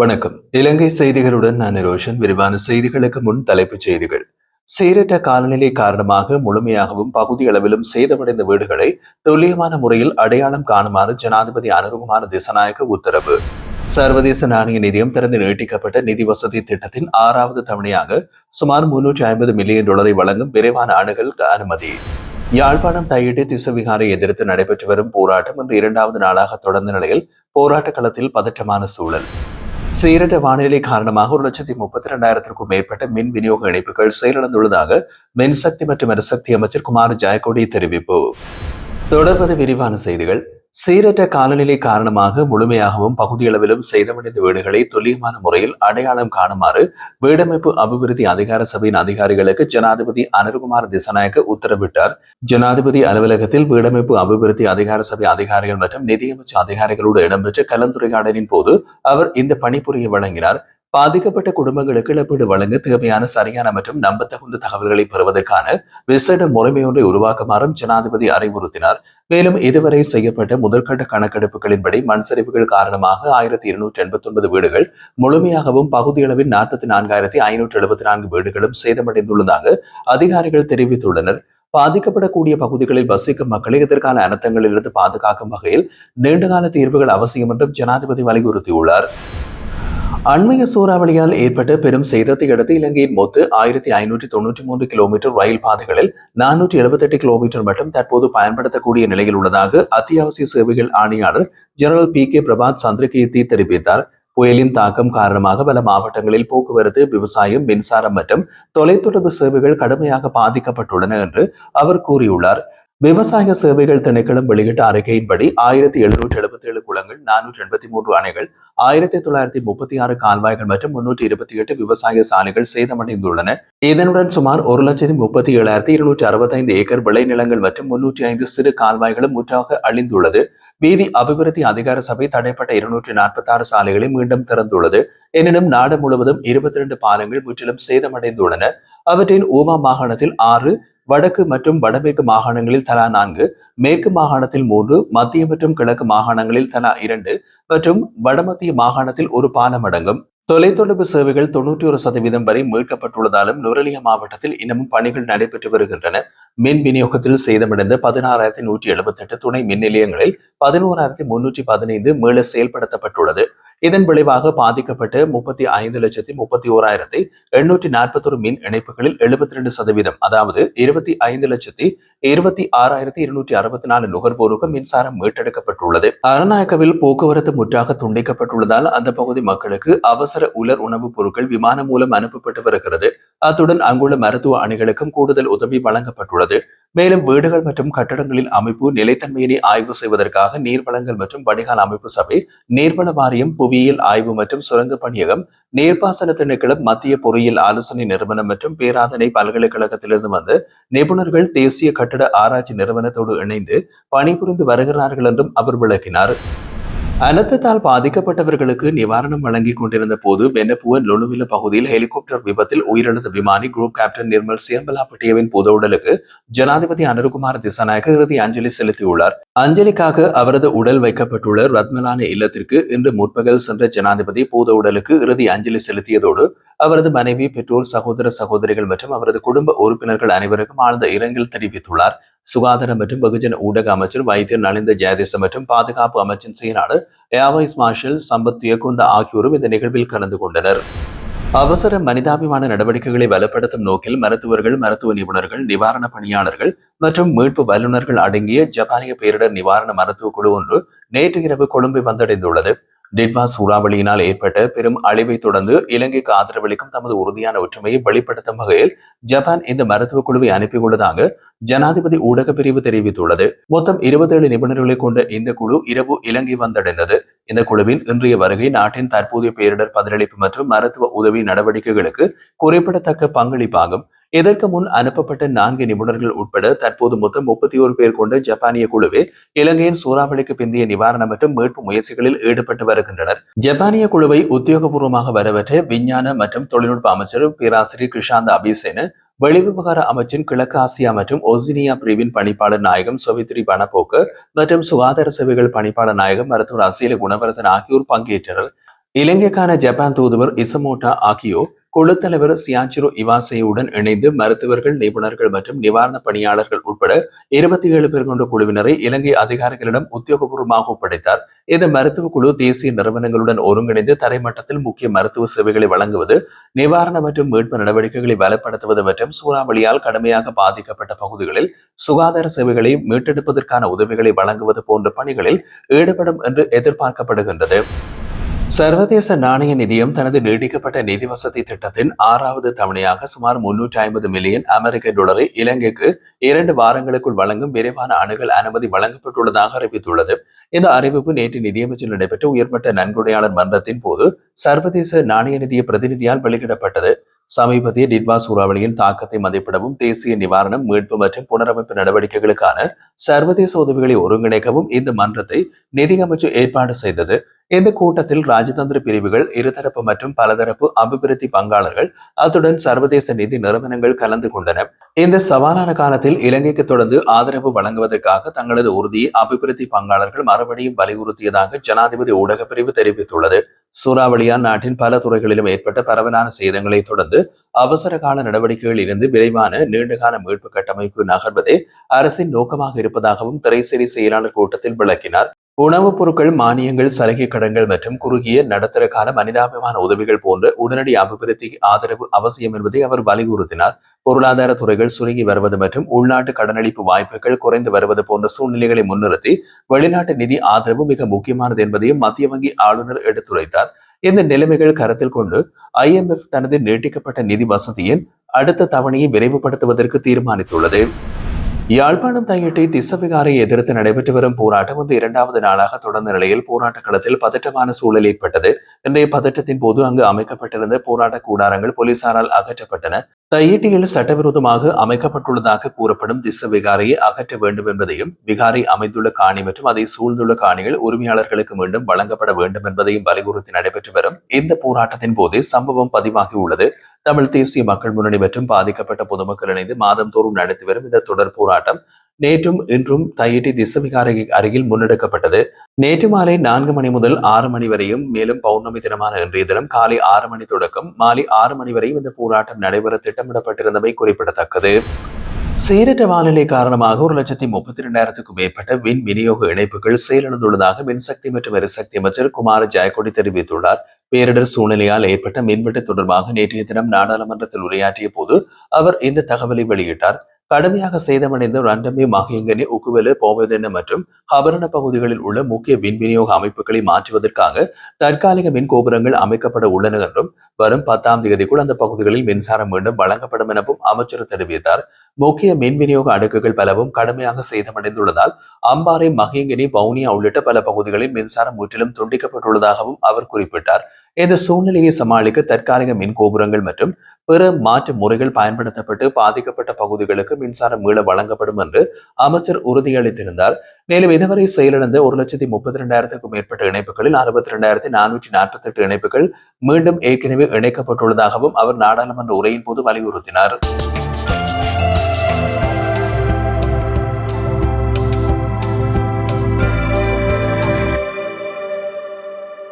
வணக்கம். இலங்கை செய்திகளுடன் நான் ரோஷன். விரிவான செய்திகளுக்கு முன் தலைப்புச் செய்திகள். சீரற்ற காலநிலை காரணமாக முழுமையாகவும் பகுதி அளவிலும் சேதமடைந்த வீடுகளை துல்லியமான முறையில் அடையாளம் காணுமாறு ஜனாதிபதி அனுருகுமார திசாநாயக்க உத்தரவு. சர்வதேச நாணய நிதியம் திறந்து நீட்டிக்கப்பட்ட நிதி வசதி திட்டத்தின் 6வது தவணையாக சுமார் 350 மில்லியன் டாலரை வழங்கும் விரைவான அணுகல் அனுமதி. யாழ்ப்பாணம் தையிட்டு திசுவிகாரை எதிர்த்து நடைபெற்று வரும் போராட்டம் இன்று 2வது நாளாக தொடர்ந்த நிலையில் போராட்ட களத்தில் பதற்றமான சூழல். சீரற்ற வானிலை காரணமாக 1,32,000க்கும் மேற்பட்ட மின் விநியோக இணைப்புகள் செயலிழந்துள்ளதாக மின்சக்தி மற்றும் எரிசக்தி அமைச்சர் குமார் ஜெயக்கொடி தெரிவிப்பு. தொடர்வது விரிவான செய்திகள். சீரற்ற காலநிலை காரணமாக முழுமையாகவும் பகுதியளவிலும் சேதமடைந்த வீடுகளை துல்லியமான முறையில் அடையாளம் காணுமாறு வீடமைப்பு அபிவிருத்தி அதிகார சபையின் அதிகாரிகளுக்கு ஜனாதிபதி அனுருகுமார திசாநாயக்க உத்தரவிட்டார். ஜனாதிபதி அலுவலகத்தில் வீடமைப்பு அபிவிருத்தி அதிகார சபை அதிகாரிகள் மற்றும் நிதியமைச்சு அதிகாரிகளோடு இடம்பெற்ற கலந்துரையாடலின் போது அவர் இந்த பணிபுரிய வழங்கினார். பாதிக்கப்பட்ட குடும்பங்களுக்கு இழப்பீடு வழங்க தேவையான சரியான மற்றும் நம்பத்தகுந்த தகவல்களை பெறுவதற்கான விசேட முறைமை ஒன்றை உருவாக்குமாறும் ஜனாதிபதி அறிவுறுத்தினார். மேலும் இதுவரை செய்யப்பட்ட முதற்கட்ட கணக்கெடுப்புகளின்படி மண் சரிவுகள் காரணமாக 1289 வீடுகள் முழுமையாகவும் பகுதியளவில் 44,574 வீடுகளும் சேதமடைந்துள்ளதாக அதிகாரிகள் தெரிவித்துள்ளனர். பாதிக்கப்படக்கூடிய பகுதிகளில் வசிக்கும் மக்களை எதிர்கால அனர்த்தங்களிலிருந்து பாதுகாக்கும் வகையில் நீண்டகால தீர்வுகள் அவசியம் என்றும் ஜனாதிபதி வலியுறுத்தியுள்ளார். அண்மைய சூறாவளியால் ஏற்பட்ட பெரும் சேதத்தை அடுத்து இலங்கையின் மொத்த 1593 கிலோமீட்டர் ரயில் பாதைகளில் 478 கிலோமீட்டர் மட்டும் தற்போது பயன்படுத்தக்கூடிய நிலையில் உள்ளதாக அத்தியாவசிய சேவைகள் ஆணையாளர் ஜெனரல் PK பிரபாத் சந்திரகீர்த்தி தெரிவித்தார். புயலின் தாக்கம் காரணமாக பல மாவட்டங்களில் போக்குவரத்து, விவசாயம், மின்சாரம் மற்றும் தொலைத்தொடர்பு சேவைகள் கடுமையாக பாதிக்கப்பட்டுள்ளன என்று அவர் கூறியுள்ளார். விவசாய சேவைகள் திணைக்களம் வெளியிட்ட அறிக்கையின்படி 1777 குளங்கள், 483 அணைகள், 1936 கால்வாய்கள் மற்றும் 328 விவசாய சாலைகள் சேதமடைந்துள்ளன. இதனுடன் சுமார் 1,37,265 ஏக்கர் விளைநிலங்கள் மற்றும் 305 சிறு கால்வாய்களும் முற்றாக அழிந்துள்ளது. வீதி அபிவிருத்தி அதிகார சபை தடைப்பட்ட 246 சாலைகளை மீண்டும் திறந்துள்ளது. எனினும் நாடு முழுவதும் 22 பாலங்கள் முற்றிலும் சேதமடைந்துள்ளன. அவற்றின் ஊமா மாகாணத்தில் 6, வடக்கு மற்றும் வடமேற்கு மாகாணங்களில் தலா 4, மேற்கு மாகாணத்தில் 3, மத்திய மற்றும் கிழக்கு மாகாணங்களில் தலா 2 மற்றும் வடமத்திய மாகாணத்தில் ஒரு பாலம் அடங்கும். தொலைத்தொடர்பு சேவைகள் 91% வரை மீட்கப்பட்டுள்ளதாலும் நுரலியா மாவட்டத்தில் இன்னமும் பணிகள் நடைபெற்று வருகின்றன. மின் விநியோகத்தில் சேதமடைந்த 16,178 துணை மின் நிலையங்களில் 11,315 மீள செயல்படுத்தப்பட்டுள்ளது. இதன் விளைவாக பாதிக்கப்பட்ட 35,31,841 மின் இணைப்புகளில் 72%, அதாவது 25,26,264 நுகர்வோருக்கு மின்சாரம் மீட்டெடுக்கப்பட்டுள்ளது. அரநாயக்கவில் போக்குவரத்து முற்றாக துண்டிக்கப்பட்டுள்ளதால் அந்த பகுதி மக்களுக்கு அவசர உலர் உணவுப் பொருட்கள் விமானம் மூலம் அனுப்பப்பட்டு வருகிறது. அத்துடன் அங்குள்ள மருத்துவ அணிகளுக்கும் கூடுதல் உதவி வழங்கப்பட்டுள்ளது. மேலும் வீடுகள் மற்றும் கட்டடங்களின் அமைப்பு நிலைத்தன்மையினை ஆய்வு செய்வதற்காக நீர்வளங்கள் மற்றும் வடிகால் அமைப்பு சபை, நீர்வள வாரியம், புவியியல் ஆய்வு மற்றும் சுரங்க பணியகம், நீர்ப்பாசன திணைக்களம், மத்திய பொறியியல் ஆலோசனை நிறுவனம் மற்றும் பேராதனை பல்கலைக்கழகத்திலிருந்து வந்த நிபுணர்கள் தேசிய கட்டட ஆராய்ச்சி நிறுவனத்தோடு இணைந்து பணிபுரிந்து வருகிறார்கள் என்றும் அவர் விளக்கினார். அனர்த்தத்தால் பாதிக்கப்பட்டவர்களுக்கு நிவாரணம் வழங்கிக் கொண்டிருந்த போது வெனப்புவ லொனுவில பகுதியில் ஹெலிகாப்டர் விபத்தில் உயிரிழந்த விமானி குரூப் கேப்டன் நிர்மல் சியம்பலாப்பட்டியவின் பொது உடலுக்கு ஜனாதிபதி அனுருகுமார திசாநாயக்க இறுதி அஞ்சலி செலுத்தியுள்ளார். அஞ்சலிக்காக அவரது உடல் வைக்கப்பட்டுள்ள ரத்மலான இல்லத்திற்கு இன்று முற்பகல் சென்ற ஜனாதிபதி பொது உடலுக்கு இறுதி அஞ்சலி செலுத்தியதோடு அவரது மனைவி, பெற்றோர், சகோதர சகோதரிகள் மற்றும் அவரது குடும்ப உறுப்பினர்கள் அனைவருக்கும் ஆழ்ந்த இரங்கல் தெரிவித்துள்ளார். சுகாதார மற்றும் வெகுஜன ஊடக அமைச்சர் வைத்தியர் நலிந்த ஜெயதேச மற்றும் பாதுகாப்பு அமைச்சின் செயலாளர் ஏர்வைஸ் மார்ஷல் சம்பத் தியகுந்த ஆகியோரும் இந்த நிகழ்வில் கலந்து கொண்டனர். அவசர மனிதாபிமான நடவடிக்கைகளை வலுப்படுத்தும் நோக்கில் மருத்துவர்கள், மருத்துவ நிபுணர்கள், நிவாரண பணியாளர்கள் மற்றும் மீட்பு வல்லுநர்கள் அடங்கிய ஜப்பானிய பேரிடர் நிவாரண மருத்துவ குழு ஒன்று நேற்று இரவு கொழும்பை வந்தடைந்துள்ளது. டிட்வா சூறாவளியினால் ஏற்பட்ட பெரும் அழிவை தொடர்ந்து இலங்கைக்கு ஆதரவளிக்கும் தமது உறுதியான ஒற்றுமையை வெளிப்படுத்தும் வகையில் ஜப்பான் இந்த மருத்துவ குழுவை அனுப்பியுள்ளதாக ஜனாதிபதி ஊடக பிரிவு தெரிவித்துள்ளது. மொத்தம் 27 நிபுணர்களை கொண்ட இந்த குழு இரவு இலங்கை வந்தடைந்தது. இந்த குழுவின் இன்றைய வருகை நாட்டின் தற்போதைய பேரிடர் பதிலளிப்பு மற்றும் மருத்துவ உதவி நடவடிக்கைகளுக்கு குறிப்பிடத்தக்க பங்களிப்பாகும். இதற்கு முன் அனுப்பப்பட்ட 4 நிபுணர்கள் உட்பட தற்போது மொத்தம் 31 பேர் கொண்ட ஜப்பானிய குழுவே இலங்கையின் சூறாவளிக்கு பிந்தைய நிவாரண மற்றும் மீட்பு முயற்சிகளில் ஈடுபட்டு வருகின்றனர். ஜப்பானிய குழுவை உத்தியோகபூர்வமாக வரவேற்ற விஞ்ஞான மற்றும் தொழில்நுட்ப அமைச்சர் பேராசிரியர் கிருஷாந்த அபிசேன, வெளிவிவகார அமைச்சின் கிழக்கு ஆசியா மற்றும் ஒசினியா பிரிவின் பணிப்பாளர் நாயகம் சொவித்ரி பணப்போக்கு மற்றும் சுகாதார சேவைகள் பணிப்பாளர் நாயகம் மருத்துவர் அசீல குணவர்தன் ஆகியோர் பங்கேற்றனர். இலங்கைக்கான ஜப்பான் தூதுவர் இசமோட்டா ஆகியோ குழு தலைவர் சியாச்சிரோ இவாசையுடன் இணைந்து மருத்துவர்கள், நிபுணர்கள் மற்றும் நிவாரண பணியாளர்கள் உட்பட 27 பேர் கொண்ட குழுவினரை இலங்கை அதிகாரிகளிடம் உத்தியோகபூர்வமாக ஒப்படைத்தார். இந்த மருத்துவ குழு தேசிய நிறுவனங்களுடன் ஒருங்கிணைந்து தரைமட்டத்தில் முக்கிய மருத்துவ சேவைகளை வழங்குவது, நிவாரண மற்றும் மீட்பு நடவடிக்கைகளை பலப்படுத்துவது மற்றும் சூறாவளியால் கடுமையாக பாதிக்கப்பட்ட பகுதிகளில் சுகாதார சேவைகளை மீட்டெடுப்பதற்கான உதவிகளை வழங்குவது போன்ற பணிகளில் ஈடுபடும் என்று எதிர்பார்க்கப்படுகின்றது. சர்வதேச நாணய நிதியம் தனது நீடிக்கப்பட்ட நிதி வசதி திட்டத்தின் 6வது தவணையாக சுமார் 350 மில்லியன் அமெரிக்க டாலரை இலங்கைக்கு 2 வாரங்களுக்குள் வழங்கும் விரைவான அணுகல் அனுமதி வழங்கப்பட்டுள்ளதாக அறிவித்துள்ளது. இந்த அறிவிப்பு நேற்று நிதியமைச்சர் நடைபெற்ற உயர்மட்ட நன்கொடையாளர் மன்றத்தின் போது சர்வதேச நாணய நிதிய பிரதிநிதியால் வெளியிடப்பட்டது. சமீபத்திய டிட்வா சூறாவளியின் தாக்கத்தை மதிப்பிடவும், தேசிய நிவாரணம், மீட்பு மற்றும் புனரமைப்பு நடவடிக்கைகளுக்கான சர்வதேச உதவிகளை ஒருங்கிணைக்கவும் இந்த மன்றத்தை நிதியமைச்சு ஏற்பாடு செய்தது. இந்த கூட்டத்தில் ராஜதந்திர பிரிவுகள், இருதரப்பு மற்றும் பலதரப்பு அபிவிருத்தி பங்காளர்கள், அத்துடன் சர்வதேச நிதி நிறுவனங்கள் கலந்து கொண்டன. இந்த சவாலான காலத்தில் இலங்கைக்கு தொடர்ந்து ஆதரவு வழங்குவதற்காக தங்களது உறுதியை அபிவிருத்தி பங்காளர்கள் மறுபடியும் வலியுறுத்தியதாக ஜனாதிபதி ஊடக பிரிவு தெரிவித்துள்ளது. சூறாவளியால் நாட்டின் பல துறைகளிலும் ஏற்பட்ட பரவலான சேதங்களை தொடர்ந்து அவசர கால நடவடிக்கைகள் இருந்து விரைவான நீண்டகால மீட்பு கட்டமைப்பு நகர்வதே அரசின் நோக்கமாக இருப்பதாகவும் திரைசேரி செயலாளர் கூட்டத்தில் விளக்கினார். உணவுப் பொருட்கள், மானியங்கள், சலுகை கடன்கள் மற்றும் குறுகிய நடுத்தர கால மனிதாபிமான உதவிகள் போன்ற உடனடி அபிவிருத்தி ஆதரவு அவசியம் என்பதை அவர் வலியுறுத்தினார். பொருளாதார துறைகள் சுருங்கி வருவது மற்றும் உள்நாட்டு கடனளிப்பு வாய்ப்புகள் குறைந்து வருவது போன்ற சூழ்நிலைகளை முன்னிறுத்தி வெளிநாட்டு நிதி ஆதரவு மிக முக்கியமானது என்பதையும் மத்திய வங்கி ஆளுநர் எடுத்துரைத்தார். இந்த நிலைமைகள் கருத்தில் கொண்டு IMF தனது நீட்டிக்கப்பட்ட நிதி வசதியின் அடுத்த தவணையை விரைவுபடுத்துவதற்கு தீர்மானித்துள்ளது. யாழ்ப்பாணம் தையிட்டி திஸ்ஸவிகாரையை எதிர்த்து நடைபெற்று வரும் போராட்டம் வந்து 2வது நாளாக தொடர்ந்த நிலையில் போராட்ட களத்தில் பதற்றமான சூழல் ஏற்பட்டது. இன்றைய பதற்றத்தின் போது அங்கு அமைக்கப்பட்டிருந்த போராட்ட கூடாரங்கள் போலீசாரால் அகற்றப்பட்டன. தையிட்டியில் சட்டவிரோதமாக அமைக்கப்பட்டுள்ளதாக கூறப்படும் திஸ்ஸவிகாரையை அகற்ற வேண்டும் என்பதையும், விகாரை அமைந்துள்ள காணி மற்றும் அதை சூழ்ந்துள்ள காணிகள் உரிமையாளர்களுக்கு மீண்டும் வழங்கப்பட வேண்டும் என்பதையும் வலியுறுத்தி நடைபெற்று வரும் இந்த போராட்டத்தின் போது சம்பவம் பதிவாகியுள்ளது. தமிழ் தேசிய மக்கள் முன்னணி மற்றும் பாதிக்கப்பட்ட பொதுமக்கள் இணைந்து மாதந்தோறும் நடத்தி வரும் இந்த தொடர் போராட்டம் நேற்றும் இன்றும் தையிட்டி திஸ்ஸவிகாரை அருகில் முன்னெடுக்கப்பட்டது. நேற்று மாலை 4 மணி முதல் 6 மணி வரையும், மேலும் பௌர்ணமி தினமான இன்றைய தினம் காலை 6 மணி தொடக்கம் மாலை 6 மணி வரையும் இந்த போராட்டம் நடைபெற திட்டமிடப்பட்டிருந்தமை குறிப்பிடத்தக்கது. சீரற்ற வானிலை காரணமாக 1,32,000க்கும் மேற்பட்ட மின் விநியோக இணைப்புகள் செயலிழந்துள்ளதாக மின்சக்தி மற்றும் எரிசக்தி அமைச்சர் குமார ஜெயக்கொடி தெரிவித்துள்ளார். பேரிடர் சூழ்நிலையால் ஏற்பட்ட மின்வெட்டு தொடர்பாக நேற்றைய தினம் நாடாளுமன்றத்தில் உரையாற்றிய போது அவர் இந்த தகவலை வெளியிட்டார். கடுமையாக சேதமடைந்த ரண்டமே, மகியங்கனி, உக்குவெல, போவதென்ன மற்றும் ஹபரண பகுதிகளில் உள்ள முக்கிய மின் விநியோக அமைப்புகளை மாற்றுவதற்காக தற்காலிக மின் கோபுரங்கள் அமைக்கப்பட உள்ளன என்றும், வரும் 10ஆம் தேதிக்குள் அந்த பகுதிகளில் மின்சாரம் மீண்டும் வழங்கப்படும் எனவும் அமைச்சர் தெரிவித்தார். முக்கிய மின் விநியோக அடுக்குகள் பலவும் கடுமையாக சேதமடைந்துள்ளதால் அம்பாறை, மகியங்கனி, வவுனியா உள்ளிட்ட பல பகுதிகளில் மின்சாரம் முற்றிலும் துண்டிக்கப்பட்டுள்ளதாகவும் அவர் குறிப்பிட்டார். இந்த சூழ்நிலையை சமாளிக்க தற்காலிக மின் கோபுரங்கள் மற்றும் பிற மாற்று முறைகள் பயன்படுத்தப்பட்டு பாதிக்கப்பட்ட பகுதிகளுக்கு மின்சாரம் மீள வழங்கப்படும் என்று அமைச்சர் உறுதியளித்திருந்தார். மேலும் இதுவரை செயலிழந்த 1,32,000க்கும் மேற்பட்ட இணைப்புகளில் 62,448 இணைப்புகள் மீண்டும் ஏற்கனவே இணைக்கப்பட்டுள்ளதாகவும் அவர் நாடாளுமன்ற உரையின் போது வலியுறுத்தினார்.